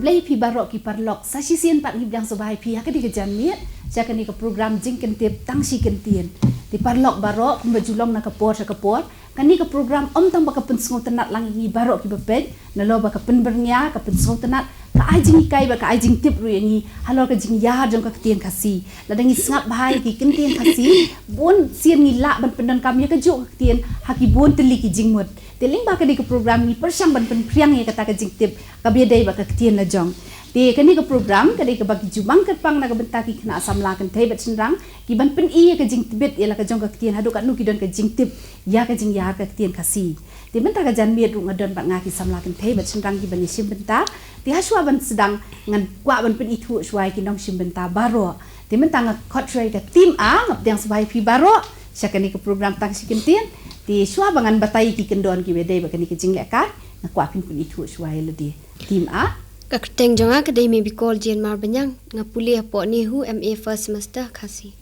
ngeblay pi barok ki parlok sa sisien pat ngiblang subai pi ha ka di ka janmiet ja ka ni ka program jing kentip tang si kentien di parlok barok kumbajulong na kapor sa kapor kani ka program tang baka pensung tenat lang ngi barok ki bepej na lo baka penbernya ka pensung tenat ka ajing kai ba ka ajing tip ru ngi halo ka jing ya jong ka ketien kasi la dangi sngap bahai ki kentien kasi bon sien ngi la ban pendan kam ya ka jo ketien haki bon teli ki jing mut teling ba ka di ka program ni persang ban pen priang ya kata ka jing tip ka biadai ba ka ketien la jong di kani ka program ka di ka bagi jumang ketpang na ka bentaki kena asamla kan thai bat senrang ki ban pen i ka jing tibet ya la ka jong ka ketien hadu ka nu ki don ka jing tip ya ka jing ya ka ketien kasi di benta ka jan miet ru ngadon bat ngaki samla kan thai bat senrang ki ban sim benta di haswa ban sedang ngan kwa ban pen itu suai ki nong sim benta baro di benta nga khot suai ka tim a ngap yang suai pi baro syakani ka program tang si kentien di swa bangan batai ki kendon ki bedai ba kani ka jing leka na kwa pen itu suai le di tim a ka keteng jonga ka dei me bikol jen mar banyang ngapuli apo ni hu MA first semester khasi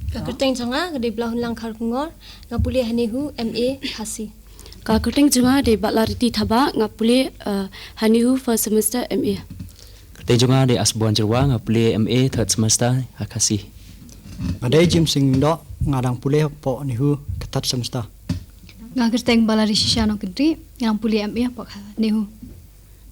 ka keteng jonga ka dei blahun lang khar kungor ngapuli hani hu MA khasi ka keteng jonga de balariti thaba ngapuli hani hu first semester MA keteng jonga de asbuan jerwa ngapuli MA third semester khasi adai jim sing do ngadang pule po ni hu ketat semester ngaketeng balari sishano kentri ngampuli MA po ni hu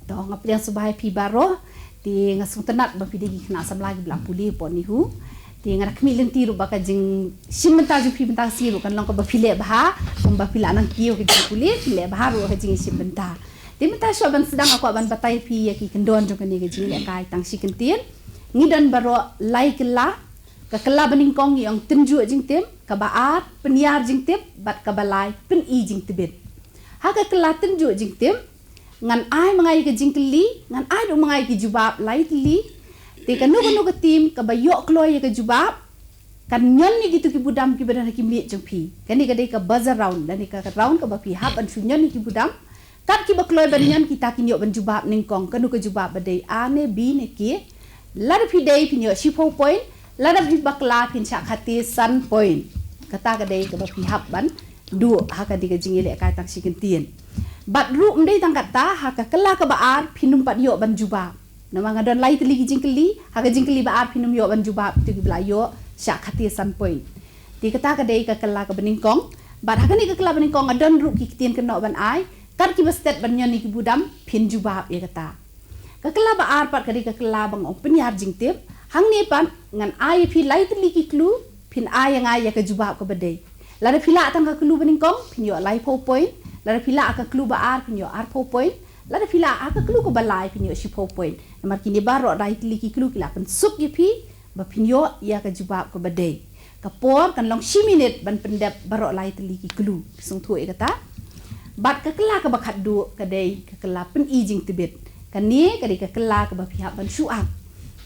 to ngap yang subai pi baro di ngasung tenat ba pi digi kena sam lagi belang puli po ni hu di ngarak mi lenti ru baka jing simenta ju pi benta siru kan long ko ba pile bah ba pila nang kiyo ke puli pile bah ru ka jing simenta di menta so ban sedang aku ban batai pi ya ki kendon jo kan ni ke jing le kai tang si kentien ngidan baro lai kela ka kela baning kong yang tenju jing tem ka baat peniar jing tem bat ka balai pen i jing tibet ha ka kela tenju jing tem ngan ai mangai ke jingkeli ngan ai do mangai ke jubab lightly te kanu ke tim ka bayok kloy ke jubab kan nyon ni gitu ki budam ki badan ki miet jong pi kani ka dei ka buzzer round dan ka round ka ba pi hab an sunyon ni ki budam kat ki ba kloy ban nyon kita ki nyok ban jubab ning kong kanu ke jubab badai ane bi ne ki lar pi dei pi nyok shipo point lar bi bakla pin sha khati sun point kata ka dei ka ba pi hab ban du ha ka di ka jingile ka tak sikin tien bat ru mdei tang kata ha ka kela ka baar pinum pat yo ban jubab nama ngadon lai teli jingkeli ha ka jingkeli baar pinum yo ban jubab tu ki bla yo sya khati san point ti kata ka dei ka kela ka beningkong bat ha ka ni ka kela beningkong ngadon ru ki kitien ka no ban ai kar ki bastet ban nyon ni ki budam pin jubab ya kata ka kela baar pat ka dei ka kela bang open yar jingtip hang ni pan ngan ai pi lai teli ki klu pin ai yang ai ya ka jubab ka bedei la da pila tang ka klu beningkong pin yo lai po point la pila aka klu baar pinyo arpo point la pila aka klu ko balai pinyo shipo point namar kini baro right liki klu kila pen sup ye pi ba pinyo ya ka jubab ko badai kapor kan long 6 minute ban pendap baro lai liki klu sung thu e kata bat ka kala ka bakat du ka dei ka kala pen i jing tibet kan ni ka dei ka kala ka ba pihak ban suap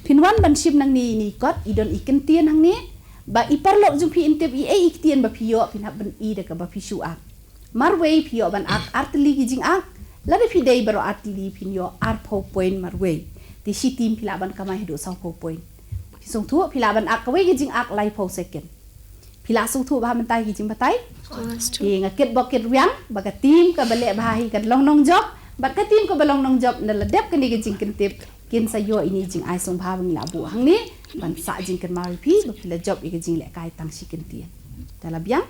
pinwan ban sim nang ni kot idon iken tien hang ni ba iparlok jung pi intip i e iktien ba piyo pinap ban i de ka ba pi suap marway pio ban artli ki jing ak lada pi dei baro artli pinyo arpo point marway ti si tim pila ban kamai do sau po point song thu pila ban ak kawai ki jing ak lai po second pila song thu ba man tai ki jing batai ki ngaket boket wiang baga tim ka bale bahai kan long nong job bat ka tim ko balong nong job na ladep kan ki jing kentip kin sayo ini jing ai song ba bang la bu hang ni ban sa jing kan mari pi ba pila job ki jing le kai tang si kentien talabiang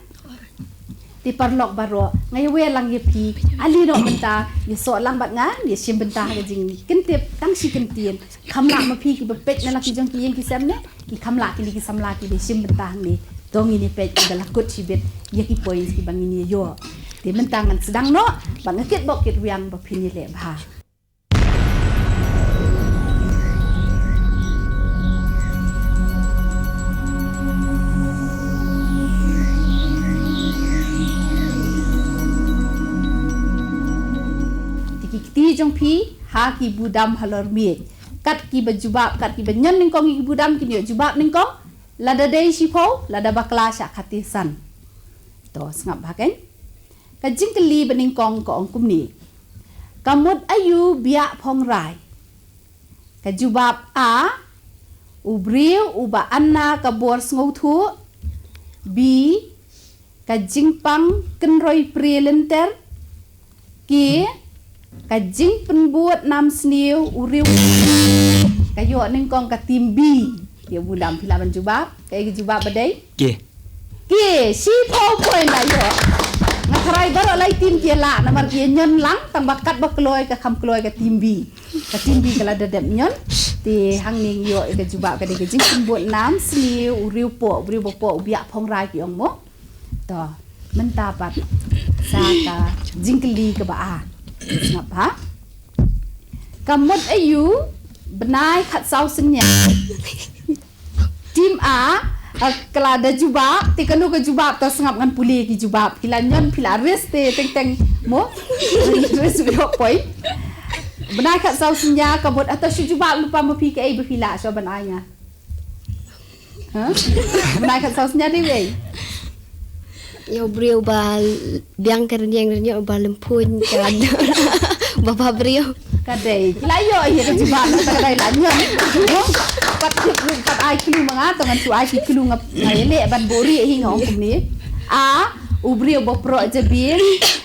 ti parlok baro ngai we lang ye pi ali no benta ye so lang bat ngan ye sim benta ga jing kentip tang si kentien khamla ma pi ki bepet na ki jong ki yeng ki sem ne ki khamla ki samla ki sim benta ni dong ini pet dalam kut sibet ye ki point ki bangini yo ti mentangan sedang no bang ket bok ket wiang ba pini le ba ti jong pi ha ki budam halor mi kat ki bajubab kat ki banyan ning kong ki budam ki yo jubab ning kong lada dei sipo lada bakla sya khatisan to ngap ha ken ka jingkeli baning kong ko ongkum ni kamut ayu bia phong rai ka jubab a ubriu uba anna ka bor ngau thu bi ka jingpang kenroi prielenter ki Kajing penbuat nam sniu uriu kayo ning kong ka tim B ya budam pila ban jubab kay jubab badai ke si po point la yo ngakarai baro lai tim kia la namar kia nyon lang tang bakat bakloy ka kam kloy ka tim B kala dadap nyon ti hang ning yo ka jubab ka de kajing penbuat nam sniu uriu po ubia phong rai ki ong mo to mentapat sa ka jingkeli ka ba ngap ha kamot ayu benai khat sau senya tim A kelada jubab ti kanu ke jubab to sengap ngan puli ki jubab kilanyon pila reste teng mo res yo point benai khat sau senya kamot atas jubab lupa mo pi ke ai befila so benainya ha benai khat sau senya di we Yo brio ba biang kerjang ba lempun kan. Bapa brio. Kadai layo iya ka jubab na kadai lanyon. Pat ai kelu mga to ngan su ai kelu ngele ban bori hinga ong ni. A ubrio bo pro jabin,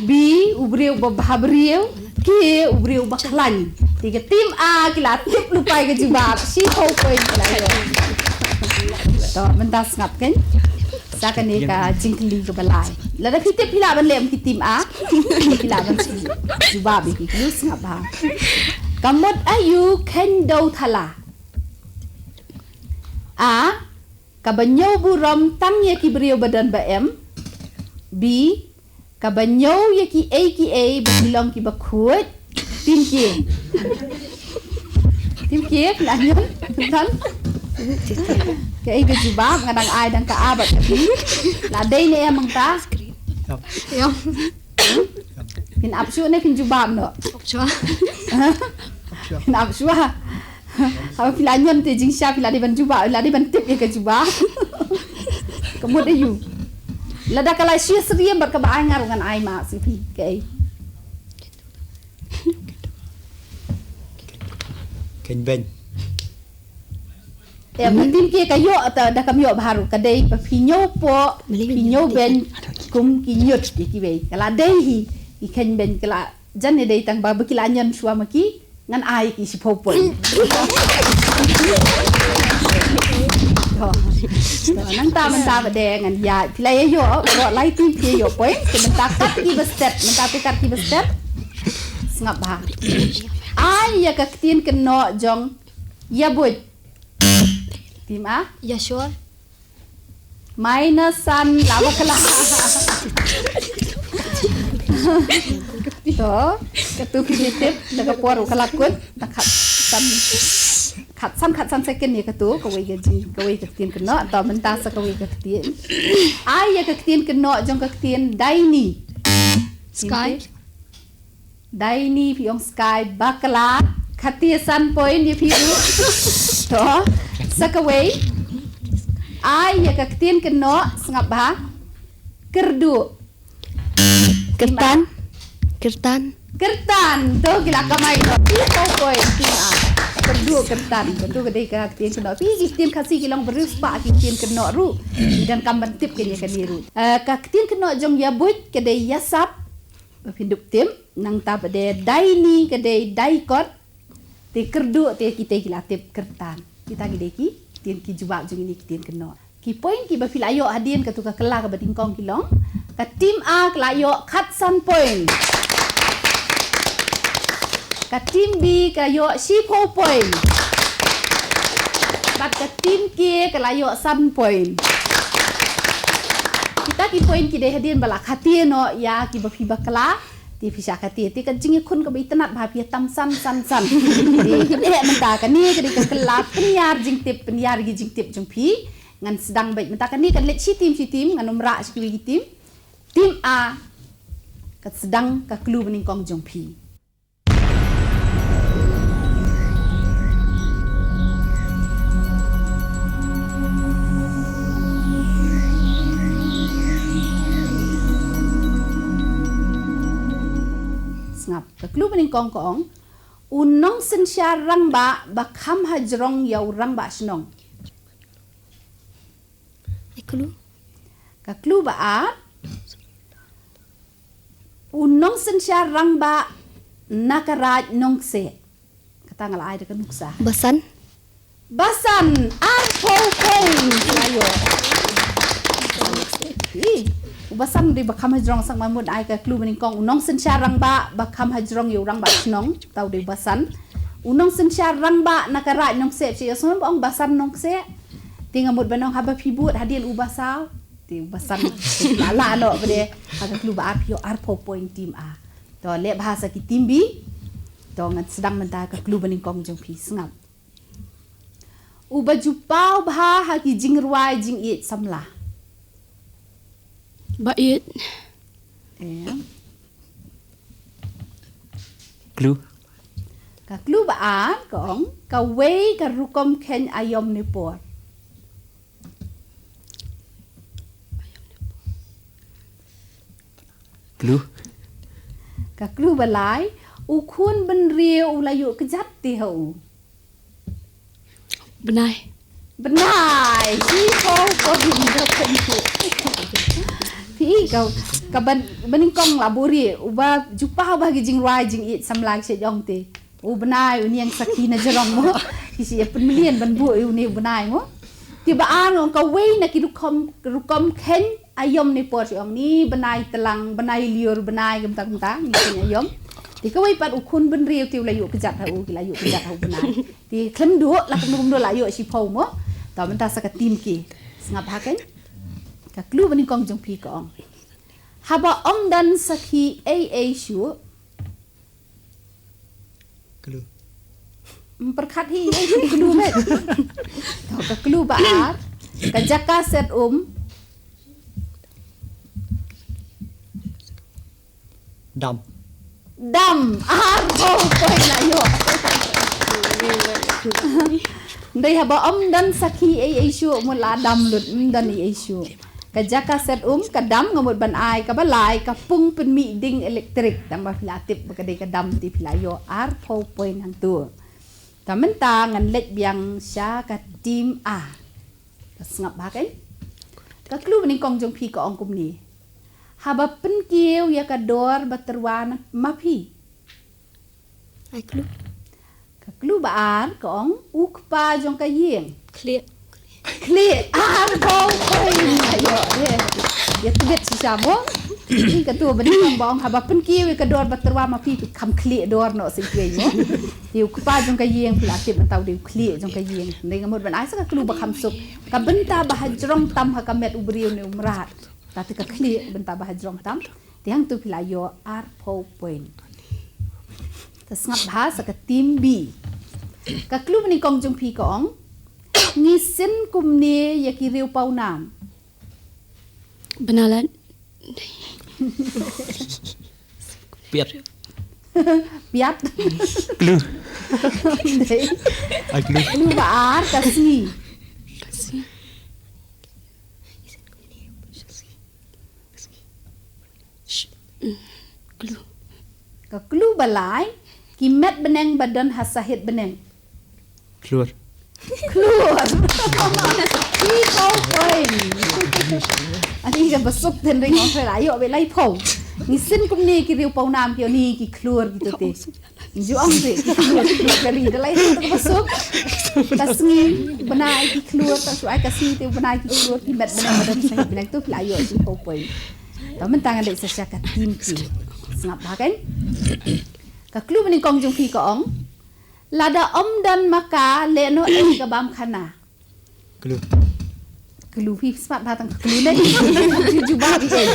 B ubrio bo bhabrio, K ubrio ba klan. Tiga tim A kila tip lupai ka jubab. Si ko point layo. To mentas ngap kan? Sakan ni ka jingkeli ke balai. Lada kita pila ban lem ki tim A. Pila ban si jubab ki kelus ngap ha. Kamot ayu kendo thala. A kabanyo buram tang ye ki brio badan ba M. B kabanyo ye ki A bilong ki bakut. Tim ki lanyon kan? Cái cái gì bác nga đang ai đang cả A bật là đây nè em bằng ta Yo. pin áp xuống này pin jubab nữa Chua. pin áp xuống kalau pila nyon te jing sha pila di ban jubab la di ban tip ye ke jubab kemudian you lada kala sia seriam ber ke ba ngar ngan ai ma si pi ke Kênh bên ya tim kia kayo atau dah kami baru kadai pinyo po pinyo ben kum kinyut ki be kala dai hi ikan ben kala jan dai tang ba kila nyan suama ki ngan ai ki si popol nang ta man ta bade ngan ya pila yo ro lai tim kia yo poin menta kat ki bestep menta kat ki bestep ngap ba ai ya ka tin keno jong ya buat tim A Ya sure. minusan lawa kelah to ketu positif daga poru kalakun takhat san second ni ketu kawai ketin kena atau mentah sekawai ketin ai ya ketin kena jong ketin daini Sky. daini piong sky bakla khatisan point dia piu to sakaway ai ya ketin kena sengap bah kerdu Kertan. kertan to gila kamai to pi point tina kerdu kertan kerdu kedai ka ketin kena pi ketin kasih kilang berus pa ketin kena ru dan kamban tip kenya kaniru ka ketin kena jong ya buit kedai yasap pindup tim nang ta bade daini kedai daikot te kerdu te kita gila tip kertan kita gideki tien ki jubab jung ini tien kena ki point ki ba filayo hadien ka tu ka kela ka batingkong kilong ka tim A kelayo khat san point ka tim B kelayo sipo point bat ka tim K kelayo san point kita ki point ki de hadien bala khatien no ya ki ba fi ba kala ti fisha khati ti kan jingi khun ka bai tanat bha pi tam san di de menta kan ni ka di ka kelap penyar gi jing tip jong pi ngan sedang baik menta kan ni kan let si tim ngan umra si tim A ka sedang ka klu bening kong jong pi ngap ka klu bening kong unong sen sya rang ba kham hajrong yau rang ba snong Ikulu. ka klu ba a unong sen sya rang ba nakaraj nong se. Kata ngalai dekat nuksa. Basan. Basan arpo point layo. Basan di bakam hajrong sang mamud ai ka klu bening kong unong sen syarang ba bakam hajrong yu rang ba snong tau di basan. Unong sen syarang ba nakaraj nong se chi ason ong basan nong se. Tinga mud banong haba pibut hadian ubasau. Ti basan lala no bede aga klu ba arpio arpo point tim a. To le bahasa ki timbi. To ngat sedang mentah ka klu bening kong jong pi sengap. Uba jupau bah haki jing ruai jing it samla. Bait. Clue. Ka klu ba an kong ka wei ka rukom ken ayom ni por. Clue. Ka klu ba lai u khun ben rio u layu kejat ti hau. Benai. Benai, si ko hinda pentu. Pi kau ka bening kong labori uba jupa ba jing ruai jing it samlag se jong te. U benai u niang sakina jerong mo. Kisi ya penmilian ban bu u ni benai mo. Ti ba an ka wei na ki rukom ken ayom ni por ong ni benai telang benai liur benai gem-gem ni ken ayom. Ti ka wei pat u khun ben riu ti layu kejat hau ki layu kejat hau benai. Ti klem du la kum du layu si phau mo. Ta menta sa ka tim ki. Sengap haken. Ka klu bani kong jong pi ko ong. Haba om dan sakhi a shu. Kelu. Perkat hi klu met. Tau ka klu ba ar. Ka jaka set Dam. dam ar ho koi layo. Ndai haba om dan sakhi a shu mula dam lut dan i shu. Ka jaka set ka dam ngamut ban ai ka balai ka pung pen mi ding elektrik tambah pilatip bakadai ka dam ti pilayo ar po point hang tu. Tamenta ngan let biang sya ka tim a. Ka sengap ba kan? Ka klu ni kong jong pi ka ong kum ni. Haba pen kieu ya ka dor baterwan mapi. Ai klu. Ka klu ba an ka ong ukpa jong ka yeng. Clear. Klik arbo koin ayo ya tibet sisamo ni ketua bening bong haba pen kiwi ke dor baterwa ma pi kam klik dor no sing kiwi mo tiu pa jong ka yeng plastik mentau di klik jong ka yeng ndai ngamut ban ai sa ka klu ba kham suk ka benta ba hajrong tam ha kamet ubriu ni umrat ta ka klik benta ba hajrong tam tiang tu pilayo arpo point ta sngap ba sa ka tim b ka klu ni kong jong pi ko ong ngisin kumni ya kiriu pau nam. Benalan. Piat. Piat. Clue. Ai kelu. Lu baar kasih. Clue. Ka klu balai kimet beneng badan hasahit beneng. Keluar. Keluar. Iko poin. Ani ka besuk den ring on fela ayo be lai pau. Ngisin kumni kiriu pau nam pio ni ki keluar gitu te. Ju ong te. Kali de lai tu besuk. Kasngi benai ki keluar ta suai kasih te benai ki keluar kimet beneng badan hasahit beneng tu fela ayo iko poin. Tamen tangan dek sesaka tim ki. Sengap ba kan? Ka klu bening kong jong pi ko ong. Lada om dan maka leno ka bam khana. Kelu. Kelu pi spat batang kelu dai. Ju ba bi dai.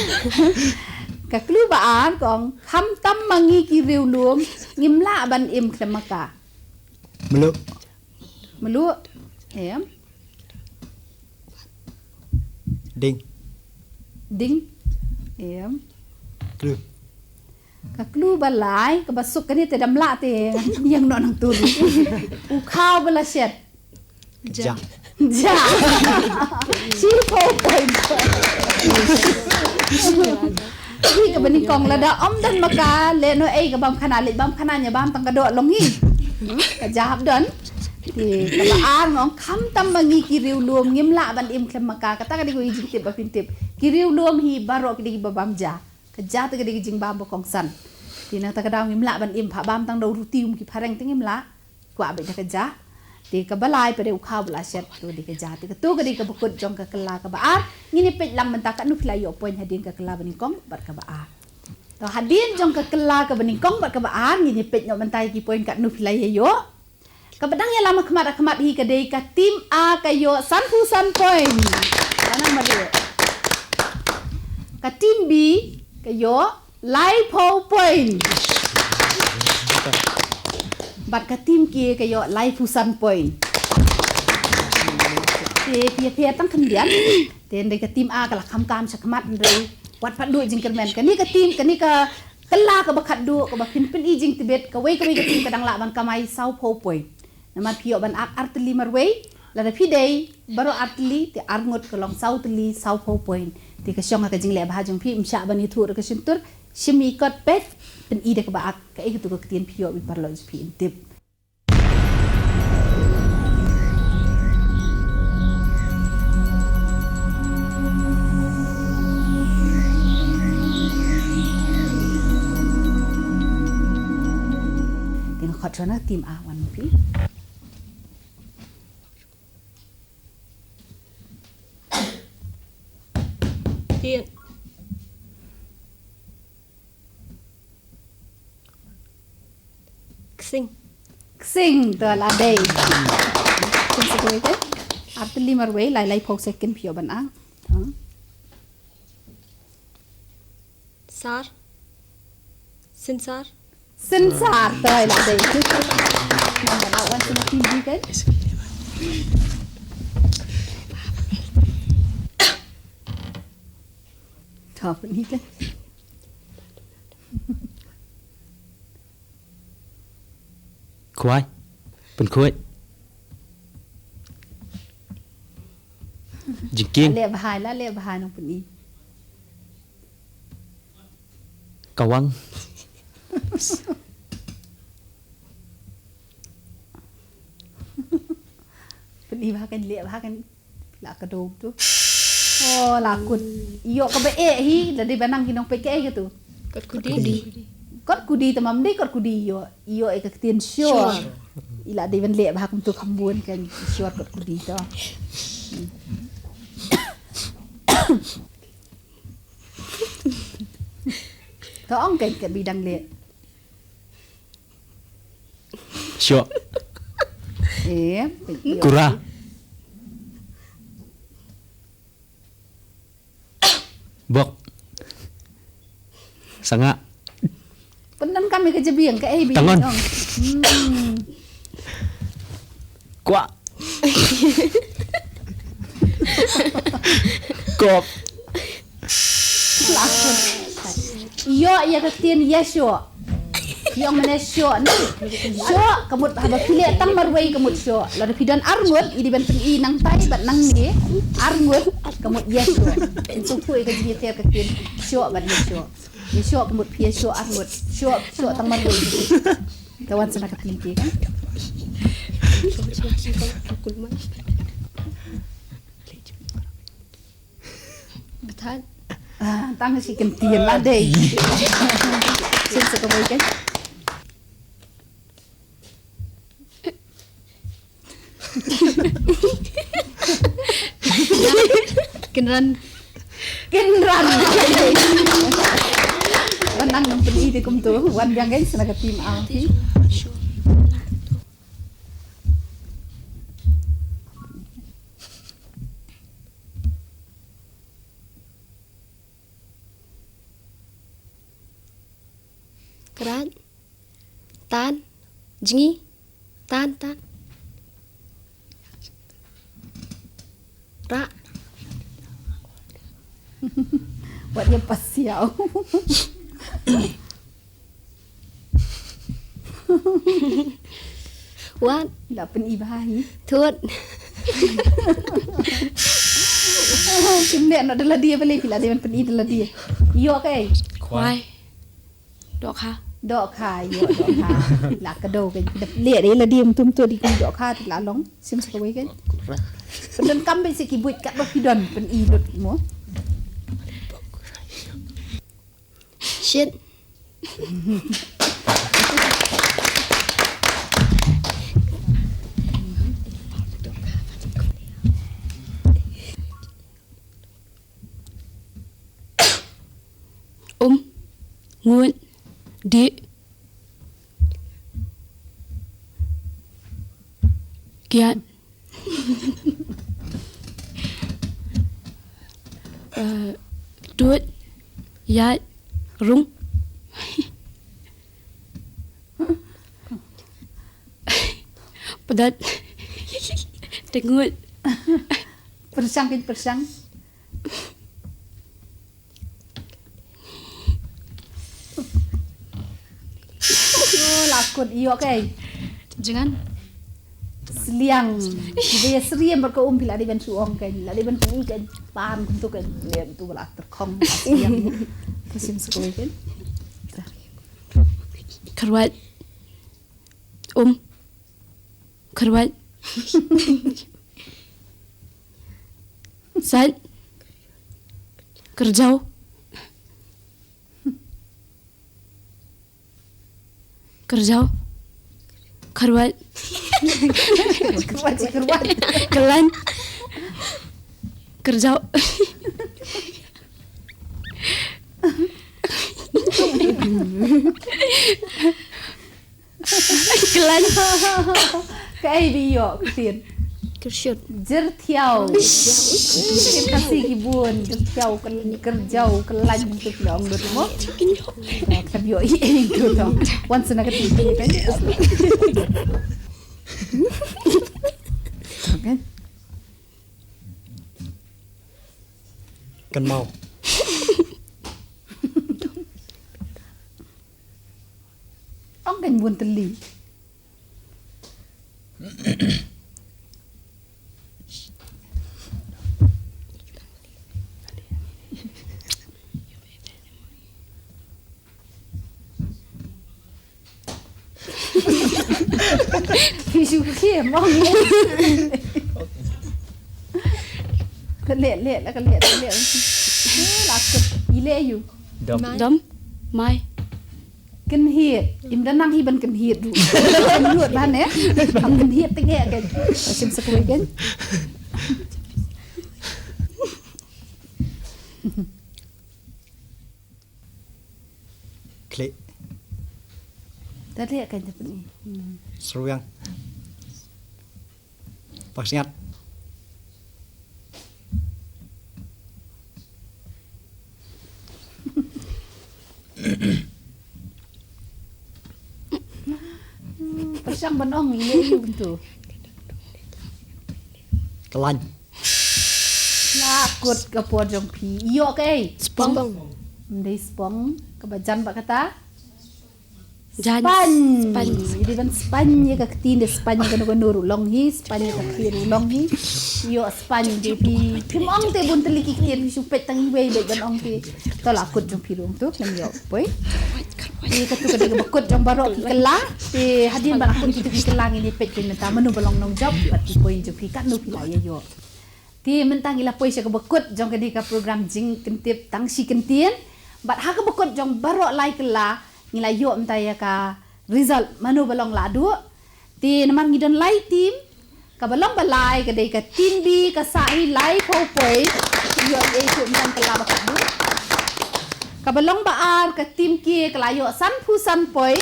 Ka kelu ba an kong kham tam mangi ki riu luom ngim la ban im klem maka. Meluk. Melu em Ding. ding em Kelu. ka kelu balai ka basuk ka ni te dam la te yang no nang tu. U khao bala set. Jang. Ja. Si po point. Ni ka bani kong lada om dan maka le no ai ka bam khana le bam khana nya bam tang ka do longi. Ka jahab don. Ti ka ba an ngong kham tam mangi ki riu luom ngim la ban im klem maka kata ka di ko ijing tip ba pin tip. Ki riu luom hi baro ki di babam ja. Ka ja ta ka di jing bam kong san. Ti nang ta kadang imla ban im pha bam tang do ruti ki pharang ting imla kwa be ka ja ti ka balai pe de ukha bla set tu di ka ja ti ka tu ka di ka bukut jong ka kala ka ba ngini pe lang man ta ka nu flai yo poin hadin ka kala baning kong bat ka ba to hadin jong ka kala ka baning kong bat ka ba ngini pe no man tai ki poin ka nu flai yo ka badang ya lama kemat hi ka dei ka tim A ka yo san point ana ma de ka tim B ka yo lai point bat ka tim kia ka yo lai point te tăng khăn điển te đây ka tim A ka la kham kam sa khamat ndrei wat phat du jing kermen ka ni ka tim ka ni ka kala ka ba khat du ka ba pin i jing tibet ka wei ka tim ka dang la ban kamai sau point namat pio ban ak artli marwei la da pidei baro artli te arngot ka long sau tli sau point te ka shong ka jing le ba jong phi msha bani thur ka sintur shimi kot pet pen i de ka ba ak ka e tu ka tien pio bi parlo phi intip tin khot chona tim A wan phi Tiền. Xing to la dei xin sẽ quay thế artli marwei lai phok second pio ban ang Sar. Sinsar. sin sar to la dei nang la wan sin tim di cái thọ bên đi cái Kuai. Pen kuai. Jingking. le bahai nang pen i Kawang. pen i bahkan le bahkan la ka do tu oh la kun iyo ka be e hi la di banang kinong pe ke gitu Cất kudi. kot kudi tamam dei kot kudi iyo e ka tien sure ila di ban le bah kum tu khambun kan sure kot kudi to to ong kan ka bidang le Sure. iyo Kura. Bok. Sanga. penan kami ke jebiang ke bi Tangon. Kwa. Kop. lakon iyo ya ka tien yesho yang mana syo ni syo kamut haba pile tang marwei kamut syo la da pidan arngot idi ben i nang tai bat nang ni arngot kamut yesho itu pui ka ji ter ka tin syo bat ni syo kamut pie syo arngot syo tang marwei kawan sana ka tin ki kan Betul. tang si kem tien la dei sin sa ka mai kan Kenran kinran wanang nang pen i de kum tu wan yang kan sana ka tim a ti Keran. Tan. Jingi. Tan. Ra. buat dia pasiau Wan. la pen i bahai Thut. kim ne no dala dia beli pila dia pen i dala dia yo kai Kuai. Dok ha. dok khai yo dok kha la ka do kan le re la dia tum tu di kan dok kha ti la long sim sa wei kan pen kam be si ki buit kat ba pidon pen i lut mo Shit. Kiat. Tut. Yat. Rung. Pedat. Tengut. Persang kin persang. Oh, lakut iyo kay. Jangan. Seliang. Dia seriam berkaum bila di ban suong kay. La di ban ku kan pan untuk kan. Liam tu bala terkong seliang. Tersim sekali kan. Kerwat. Kerwat. Sat. Kerjau. Kerjau. Kerwat. Keruat. Kelan. Kerjau. Kelan. Kay biyo kutin. Kersyut. Jer thiau. Kim kasih kibun. Jer thiau kerjau kelan untuk dong mo. Tapi yo itu dong. Once na ketiga kan. Kan? Kan mau. Ong kan bun teli. Visu kia mong ni. Lihat lah kan lihat. Lakut ile you. Dom. Mai. Kan hiet. Imdan nang hiban kan hiet du. Kan luat ban ya. Kan hiet tege kan. Sim sekali kan. Klik. Tadi akan cepat ni. Seru yang. Pas ingat. Persang benong ile you bentu. Kelan. Lakut ke pojong pi. Iyo kay. Spong. Mendai spong kebajan pak kata. Jan. Span. Jadi kan span ya ke ketin span ya kan nuru long hi span ya ke kiri long hi. Iyo span je pi. Kimong te bun teliki kiri supet tangi wei be kan ong te. To lakut jong pi rung tu kan yo boy. Ni katu kada bekut jong barok kela. Te hadin ba akun kita kelang ini pet kin ta menu belong nong job pati poin jong pi kan nu pi la yo. Ti mentang ila poi sa bekut jong kadi ka program jing kentip tangsi kentien. Bat ha ka bekut jong barok lai kela. Ngila yo mtaya ka result manu balong ladu ti namar ngidon lai tim ka balong balai ka dei ka tin bi ka sai lai poi yo e chu mtan kala ba du ka balong baar ka tim ki ka layo san phu san poi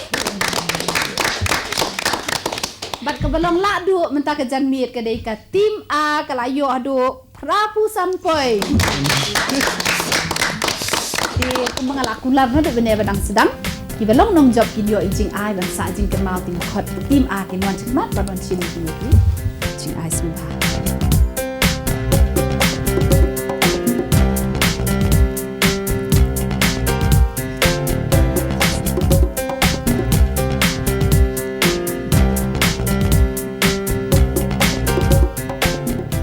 bat ka balong ladu menta ka jan miet ka dei ka tim a ka layo adu pra phu san poi ti kumangalakular na de bene badang sedang Kiba long nong job kinyo jing ai ban sa jing kemal tim khot tim a kin wan chmat ban wan chin ki jing ai sumba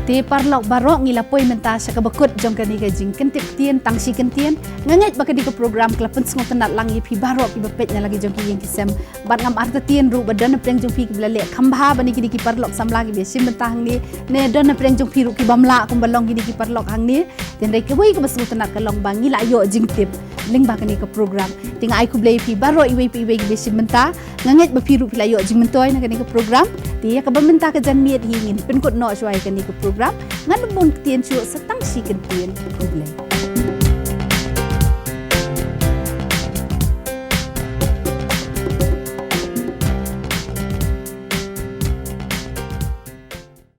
Ti parlok barok ngila poi menta sa kabakut jong kani ka jing kentip tien tangsi kentien nganget baka di ka program klapen sngot tenat langi pi barok ki bepet nya lagi jong ki yang kisem bat ngam arta tien ru badan preng jong pi ki blale khamba bani ki di ki parlok sam lagi be sim menta hang ni ne don preng jong pi ru ki bamla kum balong ki di ki parlok hang ni ten rei ke wei ka sngot tenat ka long bang ngila yo jing tip ling baka ni ka program tinga ai ku blai pi barok iwei pi iwei ki be sim menta nganget ba pi ru pi la yo jing mentoy na kani ka program ti ya ka bamenta ka jan miet hingin pen kot no swai kani ka program ngan bun tien chu setang si kentien problem